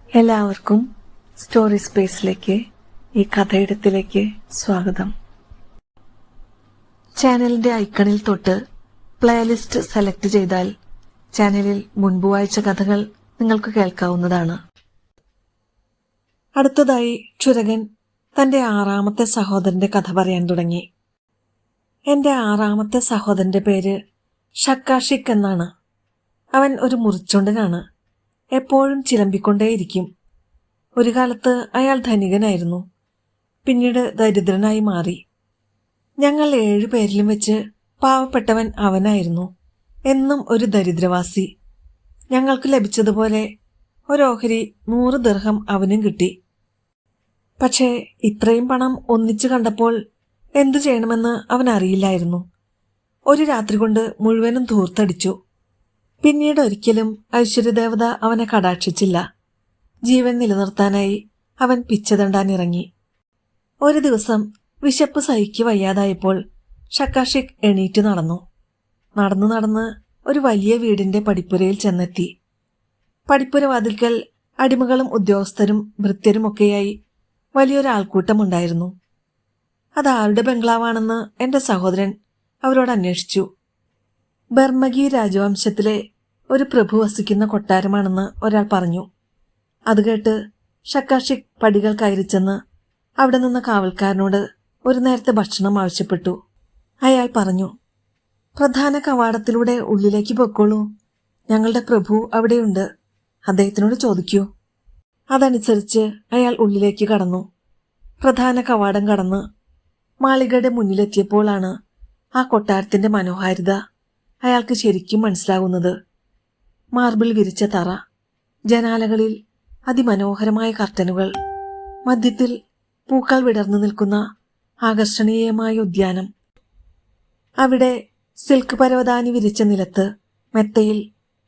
എല്ലാവർക്കും സ്റ്റോറി സ്പേസിലേക്ക് ഈ കഥയെഴുത്തിലേക്ക് സ്വാഗതം. ചാനലിന്റെ ഐക്കണിൽ തൊട്ട് പ്ലേലിസ്റ്റ് സെലക്ട് ചെയ്താൽ ചാനലിൽ മുൻപ് വായിച്ച കഥകൾ നിങ്ങൾക്ക് കേൾക്കാവുന്നതാണ്. അടുത്തതായി ക്ഷുരകൻ തന്റെ 6ാമത്തെ സഹോദരന്റെ കഥ പറയാൻ തുടങ്ങി. എന്റെ 6ാമത്തെ സഹോദരന്റെ പേര് ഷക്കാഷിക് എന്നാണ്. അവൻ ഒരു മുറിച്ചുണ്ടനാണ്. എപ്പോഴും ചിലമ്പിക്കൊണ്ടേയിരിക്കും. ഒരു കാലത്ത് അയാൾ ധനികനായിരുന്നു. പിന്നീട് ദരിദ്രനായി മാറി. ഞങ്ങൾ 7 പേരിലും വെച്ച് പാവപ്പെട്ടവൻ അവനായിരുന്നു. എന്നും ഒരു ദരിദ്രവാസി. ഞങ്ങൾക്ക് ലഭിച്ചതുപോലെ ഒരോഹരി 100 ദിർഹം അവനും കിട്ടി. പക്ഷേ ഇത്രയും പണം ഒന്നിച്ചു കണ്ടപ്പോൾ എന്തു ചെയ്യണമെന്ന് അവൻ അറിയില്ലായിരുന്നു. ഒരു രാത്രി കൊണ്ട് മുഴുവനും ധൂർത്തടിച്ചു. പിന്നീട് ഒരിക്കലും ഐശ്വര്യദേവത അവനെ കടാക്ഷിച്ചില്ല. ജീവൻ നിലനിർത്താനായി അവൻ പിച്ചതണ്ടാനിറങ്ങി. ഒരു ദിവസം വിശപ്പ് സഹിക്ക് വയ്യാതായപ്പോൾ ഷക്കാഷിക് എണീറ്റ് നടന്ന് ഒരു വലിയ വീടിന്റെ പടിപ്പുരയിൽ ചെന്നെത്തി. പടിപ്പുര വാതിൽക്കൽ അടിമകളും ഉദ്യോഗസ്ഥരും ഭൃത്യരുമൊക്കെയായി വലിയൊരാൾക്കൂട്ടമുണ്ടായിരുന്നു. അതാരുടെ ബംഗ്ലാവാണെന്ന് എന്റെ സഹോദരൻ അവരോട് അന്വേഷിച്ചു. ബർമഗി രാജവംശത്തിലെ ഒരു പ്രഭു വസിക്കുന്ന കൊട്ടാരമാണെന്ന് ഒരാൾ പറഞ്ഞു. അത് കേട്ട് ഷക്കാഷിക് പടികൾ കയറിച്ചെന്ന് അവിടെ നിന്ന കാവൽക്കാരനോട് ഒരു നേരത്തെ ഭക്ഷണം ആവശ്യപ്പെട്ടു. അയാൾ പറഞ്ഞു, പ്രധാന കവാടത്തിലൂടെ ഉള്ളിലേക്ക് പൊക്കോളൂ. ഞങ്ങളുടെ പ്രഭു അവിടെയുണ്ട്. അദ്ദേഹത്തിനോട് ചോദിക്കൂ. അതനുസരിച്ച് അയാൾ ഉള്ളിലേക്ക് കടന്നു. പ്രധാന കവാടം കടന്ന് മാളികയുടെ മുന്നിലെത്തിയപ്പോഴാണ് ആ കൊട്ടാരത്തിന്റെ മനോഹാരിത അയാൾക്ക് ശരിക്കും മനസ്സിലാകുന്നത്. മാർബിൾ വിരിച്ച തറ, ജനാലകളിൽ അതിമനോഹരമായ കർട്ടനുകൾ, മധ്യത്തിൽ പൂക്കൾ വിടർന്നു നിൽക്കുന്ന ആകർഷണീയമായ ഉദ്യാനം. അവിടെ സിൽക്ക് പരവതാനി വിരിച്ച നിലത്ത് മെത്തയിൽ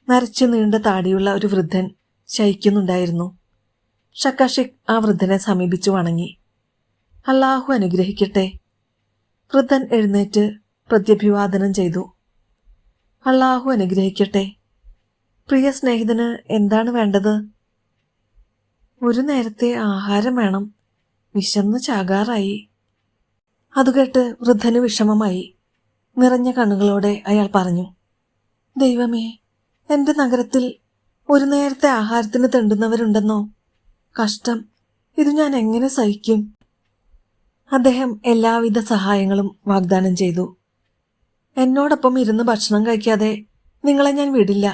നരച്ചു നീണ്ട താടിയുള്ള ഒരു വൃദ്ധൻ ശയിക്കുന്നുണ്ടായിരുന്നു. ഷക്കാഷിക് ആ വൃദ്ധനെ സമീപിച്ചു വണങ്ങി. അല്ലാഹു അനുഗ്രഹിക്കട്ടെ. വൃദ്ധൻ എഴുന്നേറ്റ് പ്രത്യഭിവാദനം ചെയ്തു. അല്ലാഹു അനുഗ്രഹിക്കട്ടെ. പ്രിയ സ്നേഹിതന് എന്താണ് വേണ്ടത്? ഒരു നേരത്തെ ആഹാരം വേണം. വിശന്നു ചാകാറായി. അതുകേട്ട് വൃദ്ധന് വിഷമമായി. നിറഞ്ഞ കണ്ണുകളോടെ അയാൾ പറഞ്ഞു, ദൈവമേ, എന്റെ നഗരത്തിൽ ഒരു നേരത്തെ ആഹാരത്തിന് തെണ്ടുന്നവരുണ്ടെന്നോ? കഷ്ടം. ഇത് ഞാൻ എങ്ങനെ സഹിക്കും? അദ്ദേഹം എല്ലാവിധ സഹായങ്ങളും വാഗ്ദാനം ചെയ്തു. എന്നോടൊപ്പം ഇരുന്ന് ഭക്ഷണം കഴിക്കാതെ നിങ്ങളെ ഞാൻ വിടില്ല.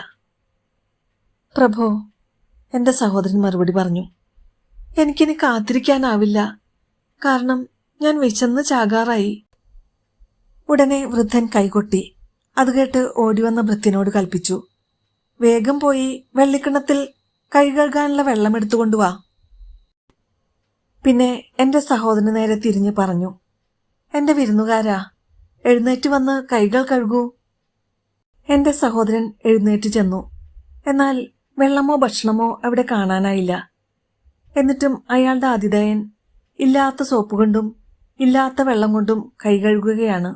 പ്രഭോ, എന്റെ സഹോദരൻ മറുപടി പറഞ്ഞു, എനിക്കിനി കാത്തിരിക്കാനാവില്ല. കാരണം ഞാൻ വിശന്ന് ചാകാറായി. ഉടനെ വൃദ്ധൻ കൈകൊട്ടി. അത് കേട്ട് ഓടിവന്ന ഭൃത്യനോട് കൽപ്പിച്ചു, വേഗം പോയി വെള്ളിക്കിണ്ണത്തിൽ കൈ കഴുകാനുള്ള വെള്ളമെടുത്തുകൊണ്ടുവാ. പിന്നെ എന്റെ സഹോദരന് നേരെ തിരിഞ്ഞു പറഞ്ഞു, എന്റെ വിരുന്നുകാരാ, എഴുന്നേറ്റ് വന്ന് കൈകൾ കഴുകൂ. എന്റെ സഹോദരൻ എഴുന്നേറ്റ് ചെന്നു. എന്നാൽ വെള്ളമോ ഭക്ഷണമോ അവിടെ കാണാനായില്ല. എന്നിട്ടും അയാളുടെ ആതിഥേയൻ ഇല്ലാത്ത സോപ്പ് കൊണ്ടും ഇല്ലാത്ത വെള്ളം കൊണ്ടും കൈ കഴുകുകയാണ്.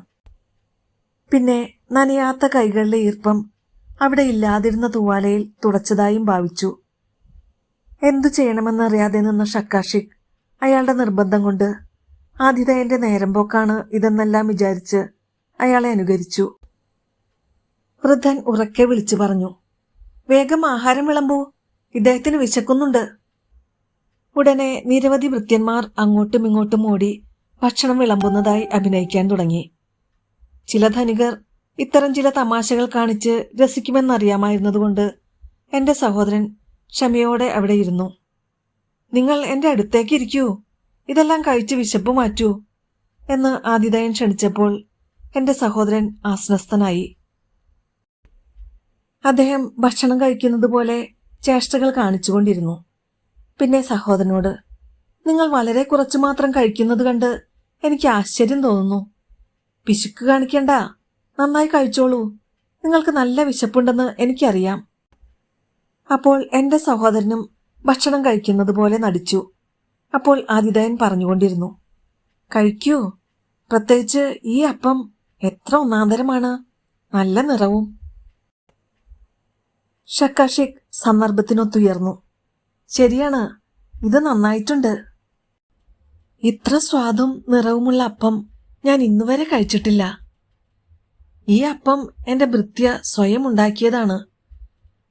പിന്നെ നനയാത്ത കൈകളിലെ ഈർപ്പം അവിടെ ഇല്ലാതിരുന്ന തൂവാലയിൽ തുടച്ചതായും ഭാവിച്ചു. എന്തു ചെയ്യണമെന്നറിയാതെ നിന്ന ഷക്കാഷിക് അയാളുടെ നിർബന്ധം കൊണ്ട് ആതിഥേയന്റെ നേരം പോക്കാണ് ഇതെന്നെല്ലാം വിചാരിച്ച് അയാളെ അനുകരിച്ചു. വൃദ്ധൻ ഉറക്കെ വിളിച്ചു പറഞ്ഞു, വേഗം ആഹാരം വിളമ്പൂ, ഇദ്ദേഹത്തിന് വിശക്കുന്നുണ്ട്. ഉടനെ നിരവധി ഭൃത്യന്മാർ അങ്ങോട്ടും ഇങ്ങോട്ടും ഓടി ഭക്ഷണം വിളമ്പുന്നതായി അഭിനയിക്കാൻ തുടങ്ങി. ചില ധനികർ ഇത്തരം ചില തമാശകൾ കാണിച്ച് രസിക്കുമെന്നറിയാമായിരുന്നതുകൊണ്ട് എന്റെ സഹോദരൻ ക്ഷമയോടെ അവിടെ ഇരുന്നു. നിങ്ങൾ എന്റെ അടുത്തേക്ക് ഇരിക്കൂ, ഇതെല്ലാം കഴിച്ച് വിശപ്പ് മാറ്റൂ എന്ന് ആതിഥേയൻ ക്ഷണിച്ചപ്പോൾ എന്റെ സഹോദരൻ ആശ്വസ്തനായി. അദ്ദേഹം ഭക്ഷണം കഴിക്കുന്നത് പോലെ ചേഷ്ടകൾ കാണിച്ചുകൊണ്ടിരുന്നു. പിന്നെ സഹോദരനോട്, നിങ്ങൾ വളരെ കുറച്ചു മാത്രം കഴിക്കുന്നത് കണ്ട് എനിക്ക് ആശ്ചര്യം തോന്നുന്നു. പിശുക്ക് കാണിക്കണ്ട, നന്നായി കഴിച്ചോളൂ. നിങ്ങൾക്ക് നല്ല വിശപ്പുണ്ടെന്ന് എനിക്കറിയാം. അപ്പോൾ എന്റെ സഹോദരനും ഭക്ഷണം കഴിക്കുന്നത് പോലെ നടിച്ചു. അപ്പോൾ ആതിഥേയൻ പറഞ്ഞുകൊണ്ടിരുന്നു, കഴിക്കൂ, പ്രത്യേകിച്ച് ഈ അപ്പം എത്ര ഒന്നാന്തരമാണ്, നല്ല നിറവും. ഷക്കാഷിക് സന്ദർഭത്തിനൊത്തുയർന്നു. ശരിയാണ്, ഇത് നന്നായിട്ടുണ്ട്. ഇത്ര സ്വാദും നിറവുമുള്ള അപ്പം ഞാൻ ഇന്നുവരെ കഴിച്ചിട്ടില്ല. ഈ അപ്പം എന്റെ ഭൃത്യ സ്വയം ഉണ്ടാക്കിയതാണ്.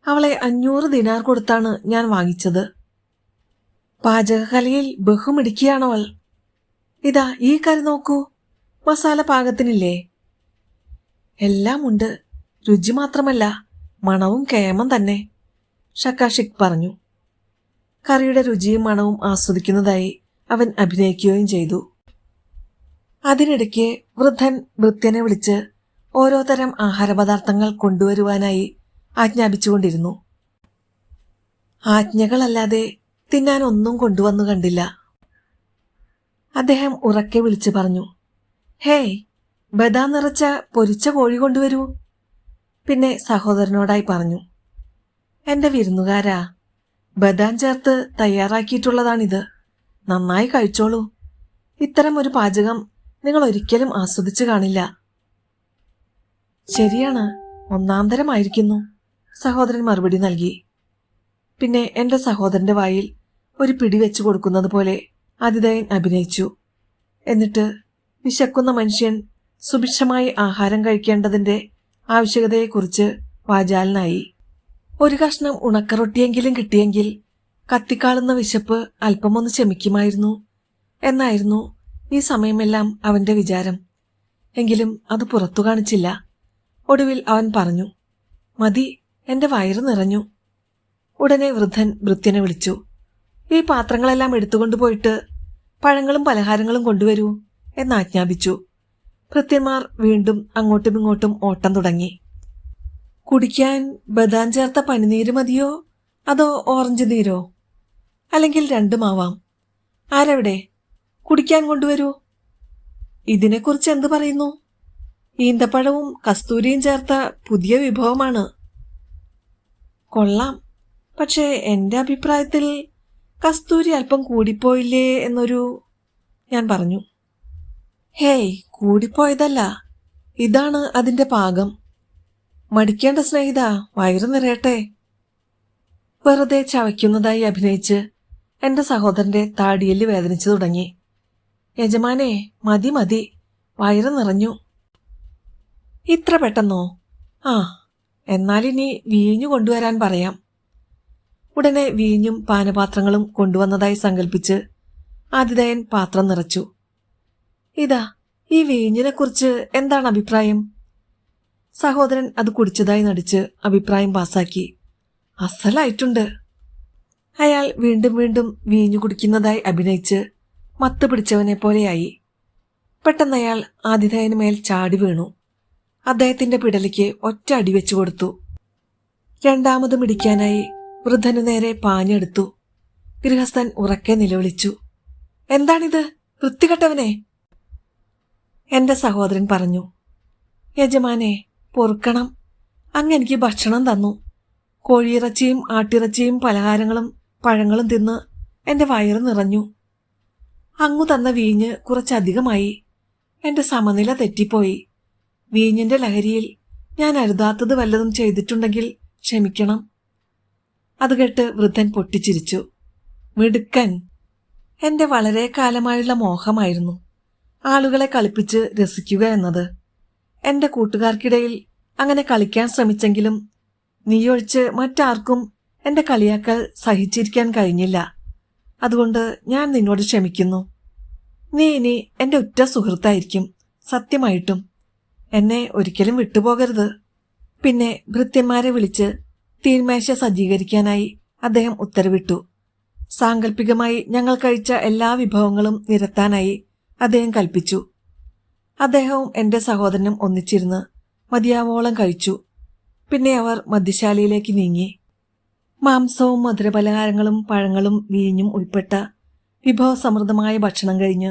അവളെ 500 ദിനാർ കൊടുത്താണ് ഞാൻ വാങ്ങിച്ചത്. പാചകകലയിൽ ബഹുമിടുക്കിയാണവൾ. ഇതാ ഈ കറി നോക്കൂ, മസാല പാകത്തിനില്ലേ? എല്ലാം ഉണ്ട്, രുചി മാത്രമല്ല മണവും കേമം തന്നെ, ഷക്കാഷിക് പറഞ്ഞു. കറിയുടെ രുചിയും മണവും ആസ്വദിക്കുന്നതായി അവൻ അഭിനയിക്കുകയും ചെയ്തു. അതിനിടയ്ക്ക് വൃദ്ധൻ ഭൃത്യനെ വിളിച്ച് ഓരോ തരം ആഹാരപദാർത്ഥങ്ങൾ കൊണ്ടുവരുവാനായി ആജ്ഞാപിച്ചുകൊണ്ടിരുന്നു. ആജ്ഞകളല്ലാതെ തിന്നാൻ ഒന്നും കൊണ്ടുവന്നു കണ്ടില്ല. അദ്ദേഹം ഉറക്കെ വിളിച്ചു പറഞ്ഞു, ഹേയ്, ബദാം നിറച്ച പൊരിച്ച കോഴി കൊണ്ടുവരൂ. പിന്നെ സഹോദരനോടായി പറഞ്ഞു, എന്റെ വിരുന്നുകാരാ, ബദാം ചേർത്ത് തയ്യാറാക്കിയിട്ടുള്ളതാണിത്. നന്നായി കഴിച്ചോളൂ. ഇത്തരം ഒരു പാചകം നിങ്ങൾ ഒരിക്കലും ആസ്വദിച്ചു കാണില്ല. ശരിയാണ്, ഒന്നാന്തരമായിരിക്കുന്നു, സഹോദരൻ മറുപടി നൽകി. പിന്നെ എന്റെ സഹോദരന്റെ വായിൽ ഒരു പിടി വെച്ചു കൊടുക്കുന്നത് പോലെ ആതിഥേയൻ അഭിനയിച്ചു. എന്നിട്ട് വിശക്കുന്ന മനുഷ്യൻ സുഭിക്ഷമായി ആഹാരം കഴിക്കേണ്ടതിന്റെ ആവശ്യകതയെക്കുറിച്ച് വാചാലനായി. ഒരു കഷ്ണം ഉണക്കറൊട്ടിയെങ്കിലും കിട്ടിയെങ്കിൽ കത്തിക്കാളുന്ന വിശപ്പ് അല്പമൊന്ന് ശമിക്കുമായിരുന്നു എന്നായിരുന്നു ഈ സമയമെല്ലാം അവന്റെ വിചാരം. എങ്കിലും അത് പുറത്തു കാണിച്ചില്ല. ഒടുവിൽ അവൻ പറഞ്ഞു, മതി, എന്റെ വയറ് നിറഞ്ഞു. ഉടനെ വൃദ്ധൻ ഭൃത്യനെ വിളിച്ചു, ഈ പാത്രങ്ങളെല്ലാം എടുത്തുകൊണ്ടുപോയിട്ട് പഴങ്ങളും പലഹാരങ്ങളും കൊണ്ടുവരൂ എന്നാജ്ഞാപിച്ചു. ഭൃത്യന്മാർ വീണ്ടും അങ്ങോട്ടും ഇങ്ങോട്ടും ഓട്ടം തുടങ്ങി. കുടിക്കാൻ ബദാം ചേർത്ത പനിനീര് മതിയോ അതോ ഓറഞ്ച് നീരോ? അല്ലെങ്കിൽ രണ്ടുമാവാം. ആരെവിടെ? കുടിക്കാൻ കൊണ്ടുവരൂ. ഇതിനെക്കുറിച്ച് എന്തു പറയുന്നു? ഈന്തപ്പഴവും കസ്തൂരിയും ചേർത്ത പുതിയ വിഭവമാണ്. കൊള്ളാം, പക്ഷേ എന്റെ അഭിപ്രായത്തിൽ കസ്തൂരി അല്പം കൂടിപ്പോയില്ലേ എന്നൊരു... ഞാൻ പറഞ്ഞു. ഹേയ്, കൂടിപ്പോയതല്ല, ഇതാണ് അതിന്റെ പാകം. മടിക്കേണ്ട സ്നേഹിത, വയറു നിറയട്ടെ. വെറുതെ ചവയ്ക്കുന്നതായി അഭിനയിച്ച് എന്റെ സഹോദരന്റെ താടിയെല്ല് വേദനിച്ചു തുടങ്ങി. യജമാനെ, മതി മതി, വയറ് നിറഞ്ഞു. ഇത്ര പെട്ടെന്നോ? ആ, എന്നാലിനി വീഞ്ഞു കൊണ്ടുവരാൻ പറയാം. ഉടനെ വീഞ്ഞും പാനപാത്രങ്ങളും കൊണ്ടുവന്നതായി സങ്കല്പിച്ച് ആതിഥേയൻ പാത്രം നിറച്ചു. ഇതാ, ഈ വീഞ്ഞിനെക്കുറിച്ച് എന്താണ് അഭിപ്രായം? സഹോദരൻ അത് കുടിച്ചതായി നടിച്ച് അഭിപ്രായം പാസാക്കി. അസലായിട്ടുണ്ട്. അയാൾ വീണ്ടും വീണ്ടും വീഞ്ഞു കുടിക്കുന്നതായി അഭിനയിച്ച് മത്ത് പിടിച്ചവനെ പോലെയായി. പെട്ടെന്ന് അയാൾ ആതിഥേയന് മേൽ ചാടി വീണു. അദ്ദേഹത്തിന്റെ പിടലിക്ക് ഒറ്റ അടി വെച്ചു കൊടുത്തു. രണ്ടാമതും ഇടിക്കാനായി വൃദ്ധനു നേരെ പാഞ്ഞെടുത്തു. ഗൃഹസ്ഥൻ ഉറക്കെ നിലവിളിച്ചു, എന്താണിത്, വൃത്തികെട്ടവനെ! എന്റെ സഹോദരൻ പറഞ്ഞു, യജമാനെ, പൊറുക്കണം, അങ്ങെനിക്ക് ഭക്ഷണം തന്നു. കോഴിയിറച്ചിയും ആട്ടിറച്ചിയും പലഹാരങ്ങളും പഴങ്ങളും തിന്ന് എന്റെ വയറ് നിറഞ്ഞു. അങ്ങു തന്ന വീഞ്ഞ് കുറച്ചധികമായി. എന്റെ സമനില തെറ്റിപ്പോയി. വീഞ്ഞിന്റെ ലഹരിയിൽ ഞാൻ അരുതാത്തത് വല്ലതും ചെയ്തിട്ടുണ്ടെങ്കിൽ ക്ഷമിക്കണം. അത് കേട്ട് വൃദ്ധൻ പൊട്ടിച്ചിരിച്ചു. മിടുക്കൻ! എന്റെ വളരെ കാലമായുള്ള മോഹമായിരുന്നു ആളുകളെ കളിപ്പിച്ച് രസിക്കുക എന്നത്. എന്റെ കൂട്ടുകാർക്കിടയിൽ അങ്ങനെ കളിക്കാൻ ശ്രമിച്ചെങ്കിലും നീയൊഴിച്ച് മറ്റാർക്കും എന്റെ കളിയാക്കൽ സഹിച്ചിരിക്കാൻ കഴിഞ്ഞില്ല. അതുകൊണ്ട് ഞാൻ നിന്നോട് ക്ഷമിക്കുന്നു. നീ ഇനി എന്റെ ഉറ്റ സുഹൃത്തായിരിക്കും, സത്യമായിട്ടും. എന്നെ ഒരിക്കലും വിട്ടുപോകരുത്. പിന്നെ ഭൃത്യന്മാരെ വിളിച്ച് തീന്മേശ സജ്ജീകരിക്കാനായി അദ്ദേഹം ഉത്തരവിട്ടു. സാങ്കല്പികമായി ഞങ്ങൾ കഴിച്ച എല്ലാ വിഭവങ്ങളും നിരത്താനായി അദ്ദേഹം കൽപ്പിച്ചു. അദ്ദേഹവും എന്റെ സഹോദരനും ഒന്നിച്ചിരുന്ന് മതിയാവോളം കഴിച്ചു. പിന്നെ അവർ മദ്യശാലയിലേക്ക് നീങ്ങി. മാംസവും മധുരപലഹാരങ്ങളും പഴങ്ങളും വീഞ്ഞും ഉൾപ്പെട്ട വിഭവസമൃദ്ധമായ ഭക്ഷണം കഴിഞ്ഞ്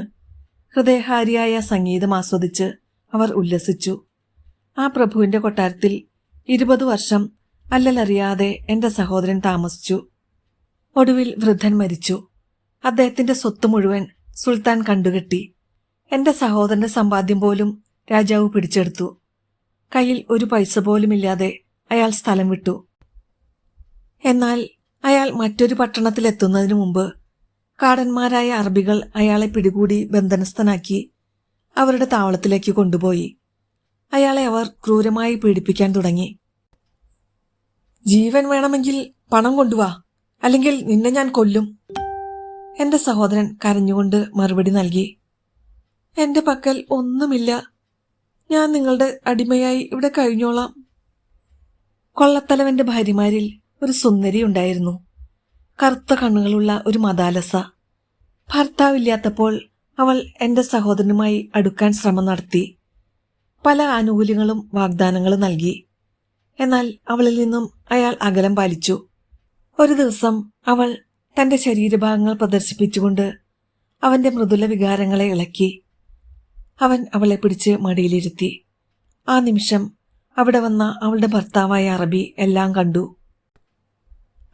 ഹൃദയഹാരിയായ സംഗീതം ആസ്വദിച്ച് അവർ ഉല്ലസിച്ചു. ആ പ്രഭുവിന്റെ കൊട്ടാരത്തിൽ 20 വർഷം അല്ലലറിയാതെ എന്റെ സഹോദരൻ താമസിച്ചു. ഒടുവിൽ വൃദ്ധൻ മരിച്ചു. അദ്ദേഹത്തിന്റെ സ്വത്ത് മുഴുവൻ സുൽത്താൻ കണ്ടുകെട്ടി. എന്റെ സഹോദരന്റെ സമ്പാദ്യം പോലും രാജാവ് പിടിച്ചെടുത്തു. കയ്യിൽ ഒരു പൈസ പോലുമില്ലാതെ അയാൾ സ്ഥലം വിട്ടു. എന്നാൽ അയാൾ മറ്റൊരു പട്ടണത്തിലെത്തുന്നതിനു മുമ്പ് കാടന്മാരായ അറബികൾ അയാളെ പിടികൂടി ബന്ധനസ്ഥനാക്കി അവരുടെ താവളത്തിലേക്ക് കൊണ്ടുപോയി. അയാളെ അവർ ക്രൂരമായി പീഡിപ്പിക്കാൻ തുടങ്ങി. ജീവൻ വേണമെങ്കിൽ പണം കൊണ്ടുവാ, അല്ലെങ്കിൽ നിന്നെ ഞാൻ കൊല്ലും, എന്റെ സഹോദരൻ കരഞ്ഞുകൊണ്ട് മറുപടി നൽകി. എന്റെ പക്കൽ ഒന്നുമില്ല, ഞാൻ നിങ്ങളുടെ അടിമയായി ഇവിടെ കഴിഞ്ഞോളാം. കൊള്ളത്തലവന്റെ ഭാര്യമാരിൽ ഒരു സുന്ദരി ഉണ്ടായിരുന്നു. കറുത്ത കണ്ണുകളുള്ള ഒരു മദാലസ. ഭർത്താവില്ലാത്തപ്പോൾ അവൾ എന്റെ സഹോദരനുമായി അടുക്കാൻ ശ്രമം നടത്തി. പല ആനുകൂല്യങ്ങളും വാഗ്ദാനങ്ങളും നൽകി. എന്നാൽ അവളിൽ നിന്നും അയാൾ അകലം പാലിച്ചു. ഒരു ദിവസം അവൾ തന്റെ ശരീരഭാഗങ്ങൾ പ്രദർശിപ്പിച്ചുകൊണ്ട് അവന്റെ മൃദുല വികാരങ്ങളെ ഇളക്കി. അവൻ അവളെ പിടിച്ച് മടിയിലിരുത്തി. ആ നിമിഷം അവിടെ വന്ന അവളുടെ ഭർത്താവായ അറബി എല്ലാം കണ്ടു.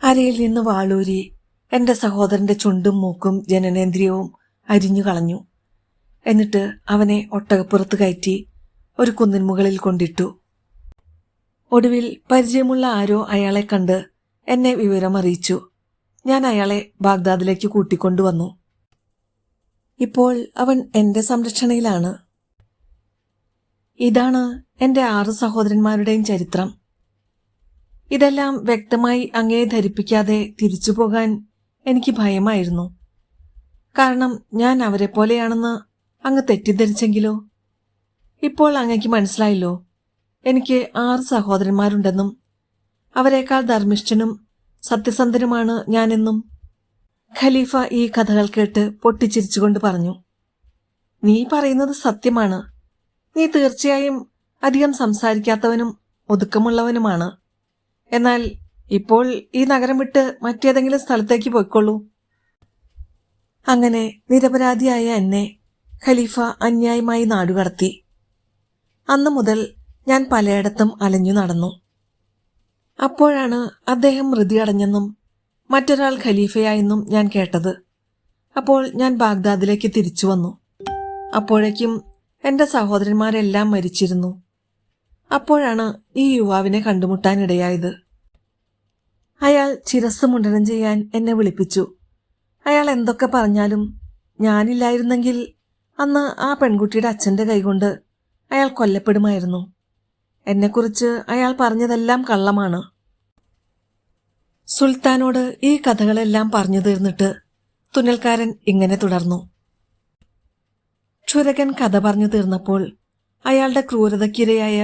അരയിൽ നിന്ന് വാളൂരി എന്റെ സഹോദരന്റെ ചുണ്ടും മൂക്കും ജനനേന്ദ്രിയവും അരിഞ്ഞു കളഞ്ഞു. എന്നിട്ട് അവനെ ഒട്ടകപ്പുറത്ത് കയറ്റി ഒരു കുന്നിൻ മുകളിൽ കൊണ്ടിട്ടു. ഒടുവിൽ പരിചയമുള്ള ആരോ അയാളെ കണ്ട് എന്നെ വിവരമറിയിച്ചു. ഞാൻ അയാളെ ബാഗ്ദാദിലേക്ക് കൂട്ടിക്കൊണ്ടുവന്നു. ഇപ്പോൾ അവൻ എന്റെ സംരക്ഷണയിലാണ്. ഇതാണ് എന്റെ 6 സഹോദരന്മാരുടെയും ചരിത്രം. ഇതെല്ലാം വ്യക്തമായി അങ്ങയെ ധരിപ്പിക്കാതെ തിരിച്ചു പോകാൻ എനിക്ക് ഭയമായിരുന്നു. കാരണം ഞാൻ അവരെ പോലെയാണെന്ന് അങ്ങ് തെറ്റിദ്ധരിച്ചെങ്കിലോ? ഇപ്പോൾ അങ്ങയ്ക്ക് മനസ്സിലായല്ലോ, എനിക്ക് 6 സഹോദരന്മാരുണ്ടെന്നും അവരെക്കാൾ ധർമ്മിഷ്ഠനും സത്യസന്ധനുമാണ് ഞാനെന്നും. ഖലീഫ ഈ കഥകൾ കേട്ട് പൊട്ടിച്ചിരിച്ചുകൊണ്ട് പറഞ്ഞു. നീ പറയുന്നത് സത്യമാണ്. നീ തീർച്ചയായും അധികം സംസാരിക്കാത്തവനും ഒതുക്കമുള്ളവനുമാണ്. എന്നാൽ ഇപ്പോൾ ഈ നഗരം വിട്ട് മറ്റേതെങ്കിലും സ്ഥലത്തേക്ക് പോയിക്കൊള്ളൂ. അങ്ങനെ നിരപരാധിയായ എന്നെ ഖലീഫ അന്യായമായി നാടുകടത്തി. അന്നു മുതൽ ഞാൻ പലയിടത്തും അലഞ്ഞു നടന്നു. അപ്പോഴാണ് അദ്ദേഹം മൃതിയടഞ്ഞെന്നും മറ്റൊരാൾ ഖലീഫയായെന്നും ഞാൻ കേട്ടത്. അപ്പോൾ ഞാൻ ബാഗ്ദാദിലേക്ക് തിരിച്ചു വന്നു. അപ്പോഴേക്കും എന്റെ സഹോദരന്മാരെല്ലാം മരിച്ചിരുന്നു. അപ്പോഴാണ് ഈ യുവാവിനെ കണ്ടുമുട്ടാനിടയായത്. അയാൾ ശിരസ് മുണ്ഡനം ചെയ്യാൻ എന്നെ വിളിപ്പിച്ചു. അയാൾ എന്തൊക്കെ പറഞ്ഞാലും ഞാനില്ലായിരുന്നെങ്കിൽ അന്ന് ആ പെൺകുട്ടിയുടെ അച്ഛന്റെ കൈകൊണ്ട് അയാൾ കൊല്ലപ്പെടുമായിരുന്നു. എന്നെക്കുറിച്ച് അയാൾ പറഞ്ഞതെല്ലാം കള്ളമാണ്. സുൽത്താനോട് ഈ കഥകളെല്ലാം പറഞ്ഞു തീർന്നിട്ട് തുന്നൽക്കാരൻ ഇങ്ങനെ തുടർന്നു. ക്ഷുരകൻ കഥ പറഞ്ഞു തീർന്നപ്പോൾ അയാളുടെ ക്രൂരതയ്ക്കിരയായ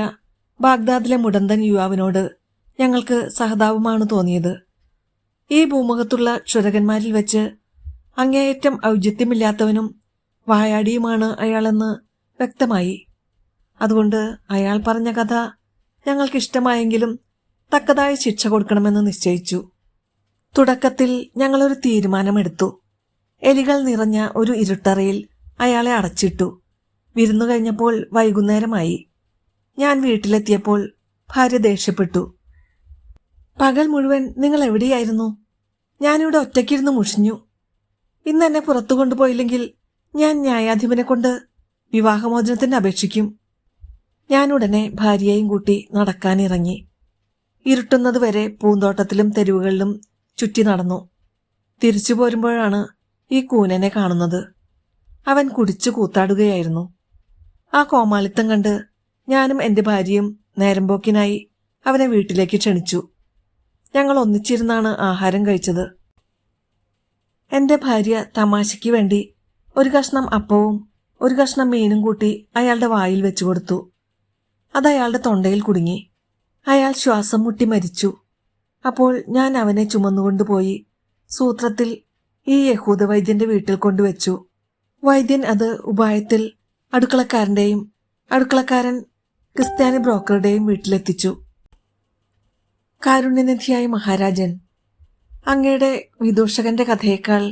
ബാഗ്ദാദിലെ മുടന്തൻ യുവാവിനോട് ഞങ്ങൾക്ക് സഹതാപമാണ് തോന്നിയത്. ഈ ഭൂമുഖത്തുള്ള ക്ഷുരകന്മാരിൽ വെച്ച് അങ്ങേയറ്റം ഔചിത്യമില്ലാത്തവനും വായാടിയുമാണ് അയാളെന്ന് വ്യക്തമായി. അതുകൊണ്ട് അയാൾ പറഞ്ഞ കഥ ഞങ്ങൾക്കിഷ്ടമായെങ്കിലും തക്കതായ ശിക്ഷ കൊടുക്കണമെന്ന് നിശ്ചയിച്ചു. തുടക്കത്തിൽ ഞങ്ങളൊരു തീരുമാനമെടുത്തു. എലികൾ നിറഞ്ഞ ഒരു ഇരുട്ടറയിൽ അയാളെ അടച്ചിട്ടു. വിരുന്നു കഴിഞ്ഞപ്പോൾ വൈകുന്നേരമായി. ഞാൻ വീട്ടിലെത്തിയപ്പോൾ ഭാര്യ ദേഷ്യപ്പെട്ടു. പകൽ മുഴുവൻ നിങ്ങൾ എവിടെയായിരുന്നു? ഞാനിവിടെ ഒറ്റയ്ക്കിരുന്ന് മുഷിഞ്ഞു. ഇന്ന് എന്നെ പുറത്തു കൊണ്ടുപോയില്ലെങ്കിൽ ഞാൻ ന്യായാധിപനെ കൊണ്ട് വിവാഹമോചനത്തിന് അപേക്ഷിക്കും. ഞാൻ ഉടനെ ഭാര്യയെയും കൂട്ടി നടക്കാനിറങ്ങി. ഇരുട്ടുന്നതുവരെ പൂന്തോട്ടത്തിലും തെരുവുകളിലും ചുറ്റി നടന്നു. തിരിച്ചു പോരുമ്പോഴാണ് ഈ കൂനനെ കാണുന്നത്. അവൻ കുടിച്ചു കൂത്താടുകയായിരുന്നു. ആ കോമാളിത്തം കണ്ട് ഞാനും എന്റെ ഭാര്യയും നേരമ്പോക്കിനായി അവനെ വീട്ടിലേക്ക് ക്ഷണിച്ചു. ഞങ്ങൾ ഒന്നിച്ചിരുന്നാണ് ആഹാരം കഴിച്ചത്. എന്റെ ഭാര്യ തമാശയ്ക്ക് വേണ്ടി ഒരു കഷ്ണം അപ്പവും ഒരു കഷ്ണം മീനും കൂട്ടി അയാളുടെ വായിൽ വെച്ചു കൊടുത്തു. അതയാളുടെ തൊണ്ടയിൽ കുടുങ്ങി. അയാൾ ശ്വാസം മുട്ടി മരിച്ചു. അപ്പോൾ ഞാൻ അവനെ ചുമന്നുകൊണ്ടുപോയി സൂത്രത്തിൽ ഈ യഹൂദ വൈദ്യന്റെ വീട്ടിൽ കൊണ്ടുവച്ചു. വൈദ്യൻ അത് ഉപായത്തിൽ അടുക്കളക്കാരന്റെയും അടുക്കളക്കാരൻ ക്രിസ്ത്യാനി ബ്രോക്കറുടെയും വീട്ടിലെത്തിച്ചു. കാരുണ്യനിധിയായ മഹാരാജൻ, അങ്ങയുടെ വിദൂഷകന്റെ കഥയേക്കാൾ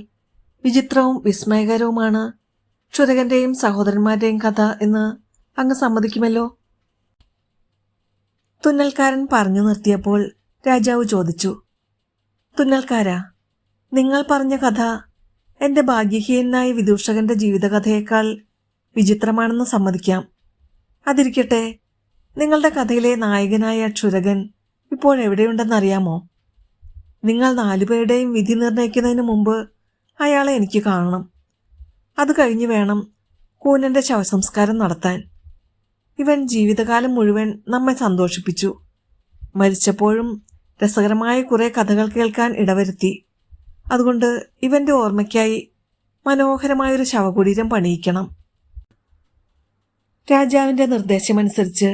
വിചിത്രവും വിസ്മയകരവുമാണ് ക്ഷുരകന്റെയും സഹോദരന്മാരുടെയും കഥ എന്ന് അങ്ങ് സമ്മതിക്കുമല്ലോ? തുന്നൽക്കാരൻ പറഞ്ഞു നിർത്തിയപ്പോൾ രാജാവ് ചോദിച്ചു. തുന്നൽക്കാരാ, നിങ്ങൾ പറഞ്ഞ കഥ എന്റെ ഭാഗ്യഹീനായ വിദൂഷകന്റെ ജീവിതകഥയേക്കാൾ വിചിത്രമാണെന്ന് സമ്മതിക്കാം. അതിരിക്കട്ടെ, നിങ്ങളുടെ കഥയിലെ നായകനായ ക്ഷുരകൻ ഇപ്പോൾ എവിടെയുണ്ടെന്നറിയാമോ? നിങ്ങൾ 4 പേരുടെയും വിധി നിർണ്ണയിക്കുന്നതിന് മുമ്പ് അയാളെ എനിക്ക് കാണണം. അത് കഴിഞ്ഞ് വേണം കൂനന്റെ ശവസംസ്കാരം നടത്താൻ. ഇവൻ ജീവിതകാലം മുഴുവൻ നമ്മെ സന്തോഷിപ്പിച്ചു. മരിച്ചപ്പോഴും രസകരമായ കുറെ കഥകൾ കേൾക്കാൻ ഇടവരുത്തി. അതുകൊണ്ട് ഇവന്റെ ഓർമ്മയ്ക്കായി മനോഹരമായൊരു ശവകുടീരം പണിയിക്കണം. രാജാവിന്റെ നിർദ്ദേശമനുസരിച്ച്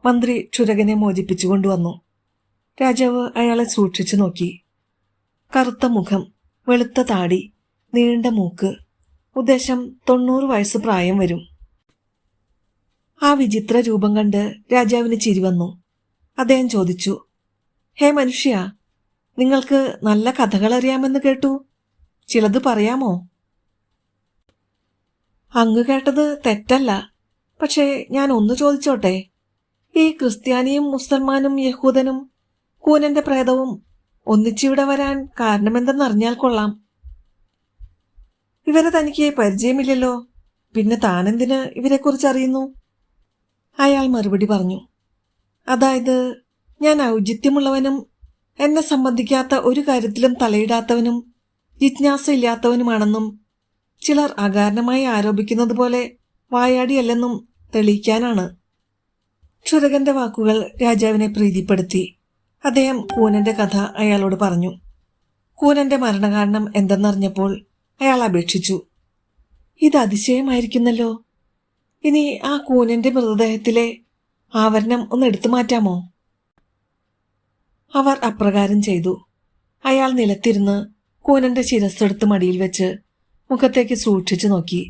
മന്ത്രി ക്ഷുരകനെ മോചിപ്പിച്ചുകൊണ്ടുവന്നു. രാജാവ് അയാളെ സൂക്ഷിച്ചു നോക്കി. കറുത്ത മുഖം, വെളുത്ത താടി, നീണ്ട മൂക്ക്, ഉദ്ദേശം 90 വയസ്സ് പ്രായം വരും. ആ വിചിത്ര രൂപം കണ്ട് രാജാവിന് ചിരി വന്നു. അദ്ദേഹം ചോദിച്ചു, ഹേ മനുഷ്യ, നിങ്ങൾക്ക് നല്ല കഥകൾ അറിയാമെന്ന് കേട്ടു. ചിലത് പറയാമോ? അങ്ങ് കേട്ടത് തെറ്റല്ല. പക്ഷേ ഞാൻ ഒന്ന് ചോദിച്ചോട്ടെ, ഈ ക്രിസ്ത്യാനിയും മുസൽമാനും യഹൂദനും കൂനന്റെ പ്രേതവും ഒന്നിച്ചിവിടെ വരാൻ കാരണമെന്തെന്നറിഞ്ഞാൽ കൊള്ളാം. ഇവരെ തനിക്ക് പരിചയമില്ലല്ലോ, പിന്നെ താനെന്തിന് ഇവരെക്കുറിച്ച് അറിയുന്നു? അയാൾ മറുപടി പറഞ്ഞു, അതായത് ഞാൻ ഔചിത്യമുള്ളവനും എന്നെ സംബന്ധിക്കാത്ത ഒരു കാര്യത്തിലും തലയിടാത്തവനും ജിജ്ഞാസയില്ലാത്തവനുമാണെന്നും ചിലർ അകാരണമായി ആരോപിക്കുന്നത് പോലെ വായാടിയല്ലെന്നും തെളിയിക്കാനാണ്. ക്ഷുരകന്റെ വാക്കുകൾ രാജാവിനെ പ്രീതിപ്പെടുത്തി. അദ്ദേഹം കൂനന്റെ കഥ അയാളോട് പറഞ്ഞു. കൂനന്റെ മരണകാരണം എന്തെന്നറിഞ്ഞപ്പോൾ അയാൾ അപേക്ഷിച്ചു, ഇത് അതിശയമായിരിക്കുന്നല്ലോ. ഇനി ആ കൂനന്റെ മൃതദേഹത്തിലെ ആവരണം ഒന്ന് എടുത്തു മാറ്റാമോ? അവർ അപ്രകാരം ചെയ്തു. അയാൾ നിലത്തിരുന്ന് കൂനന്റെ ശിരസ്സെടുത്ത് മടിയിൽ വെച്ച് മുഖത്തേക്ക് സൂക്ഷിച്ചു നോക്കി.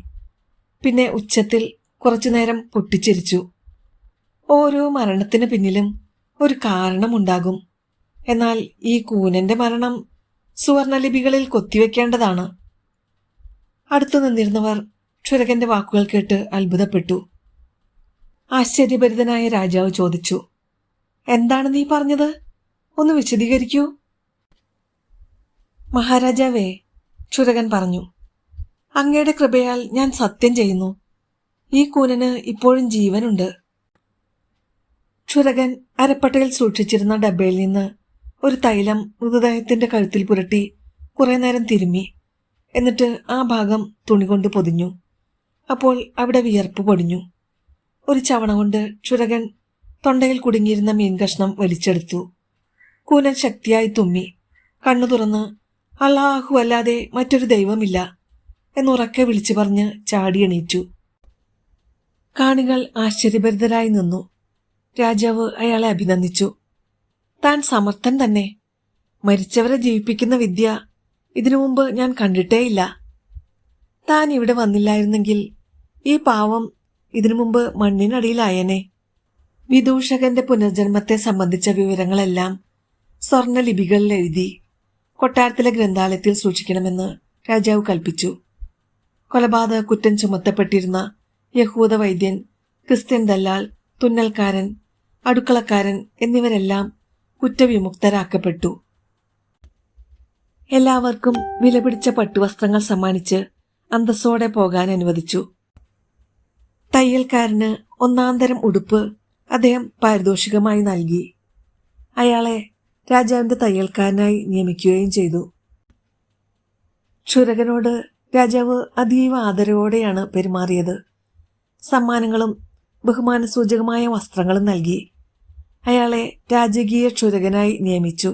പിന്നെ ഉച്ചത്തിൽ കുറച്ചുനേരം പൊട്ടിച്ചിരിച്ചു. ഓരോ മരണത്തിന് പിന്നിലും ഒരു കാരണമുണ്ടാകും. എന്നാൽ ഈ കൂനന്റെ മരണം സുവർണലിപികളിൽ കൊത്തിവെക്കേണ്ടതാണ്. അടുത്തു നിന്നിരുന്നവർ ക്ഷുരകന്റെ വാക്കുകൾ കേട്ട് അത്ഭുതപ്പെട്ടു. ആശ്ചര്യഭരിതനായ രാജാവ് ചോദിച്ചു, എന്താണ് നീ പറഞ്ഞത്? ഒന്ന് വിശദീകരിക്കൂ. മഹാരാജാവേ, ക്ഷുരകൻ പറഞ്ഞു, അങ്ങയുടെ കൃപയാൽ ഞാൻ സത്യം ചെയ്യുന്നു, ഈ കൂനന് ഇപ്പോഴും ജീവനുണ്ട്. ക്ഷുരകൻ അരപ്പട്ടയിൽ സൂക്ഷിച്ചിരുന്ന ഡബ്ബയിൽ നിന്ന് ഒരു തൈലം മൃതദേഹത്തിന്റെ കഴുത്തിൽ പുരട്ടി കുറെ നേരം തിരുമ്മി. എന്നിട്ട് ആ ഭാഗം തുണി കൊണ്ട് പൊതിഞ്ഞു. അപ്പോൾ അവിടെ വിയർപ്പ് പൊടിഞ്ഞു. ഒരു ചവണ കൊണ്ട് ക്ഷുരകൻ തൊണ്ടയിൽ കുടുങ്ങിയിരുന്ന മീൻ കഷ്ണം വലിച്ചെടുത്തു. കൂനൻ ശക്തിയായി തുമ്മി. കണ്ണു തുറന്ന് അല്ലാഹു അല്ലാതെ മറ്റൊരു ദൈവമില്ല എന്നുറക്കെ വിളിച്ചു പറഞ്ഞ് ചാടിയെണീറ്റു. കാണികൾ ആശ്ചര്യഭരിതരായി നിന്നു. രാജാവ് അയാളെ അഭിനന്ദിച്ചു. താൻ സമർത്ഥൻ തന്നെ. മരിച്ചവരെ ജീവിപ്പിക്കുന്ന വിദ്യ ഇതിനു മുമ്പ് ഞാൻ കണ്ടിട്ടേയില്ല. താൻ ഇവിടെ വന്നില്ലായിരുന്നെങ്കിൽ ഈ പാവം ഇതിനു മുമ്പ് മണ്ണിനടിയിലായനെ. വിദൂഷകന്റെ പുനർജന്മത്തെ സംബന്ധിച്ച വിവരങ്ങളെല്ലാം സ്വർണലിപികളിൽ എഴുതി കൊട്ടാരത്തിലെ ഗ്രന്ഥാലയത്തിൽ സൂക്ഷിക്കണമെന്ന് രാജാവ് കൽപ്പിച്ചു. കൊലപാതക കുറ്റം ചുമത്തപ്പെട്ടിരുന്ന യഹൂദ വൈദ്യൻ, ക്രിസ്ത്യൻ ദല്ലാൾ, തുന്നൽക്കാരൻ, അടുക്കളക്കാരൻ എന്നിവരെല്ലാം കുറ്റവിമുക്തരാക്കപ്പെട്ടു. എല്ലാവർക്കും വിലപിടിച്ച പട്ടുവസ്ത്രങ്ങൾ സമ്മാനിച്ച് അന്തസ്സോടെ പോകാൻ അനുവദിച്ചു. തയ്യൽക്കാരന് ഒന്നാന്തരം ഉടുപ്പ് അദ്ദേഹം പാരിതോഷികമായി നൽകി. അയാളെ രാജാവിന്റെ തയ്യൽക്കാരനായി നിയമിക്കുകയും ചെയ്തു. ക്ഷുരകനോട് രാജാവ് അതീവ ആദരവോടെയാണ് പെരുമാറിയത്. സമ്മാനങ്ങളും ബഹുമാനസൂചകമായ വസ്ത്രങ്ങളും നൽകി. അയാളെ രാജകീയ ക്ഷുരകനായി നിയമിച്ചു.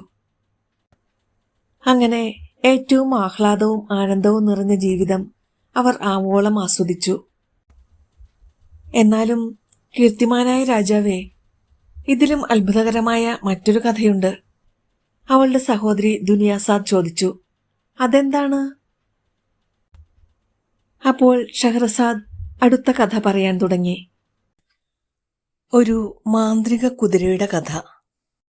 അങ്ങനെ ഏറ്റവും ആഹ്ലാദവും ആനന്ദവും നിറഞ്ഞ ജീവിതം അവർ ആവോളം ആസ്വദിച്ചു. എന്നാലും കീർത്തിമാനായ രാജാവേ, ഇതിലും അത്ഭുതകരമായ മറ്റൊരു കഥയുണ്ട്. അവളുടെ സഹോദരി ദുനിയാസാദ് ചോദിച്ചു, അതെന്താണ്? അപ്പോൾ ഷഹ്റസാദ് അടുത്ത കഥ പറയാൻ തുടങ്ങി. ഒരു മാന്ത്രിക കുതിരയുടെ കഥ.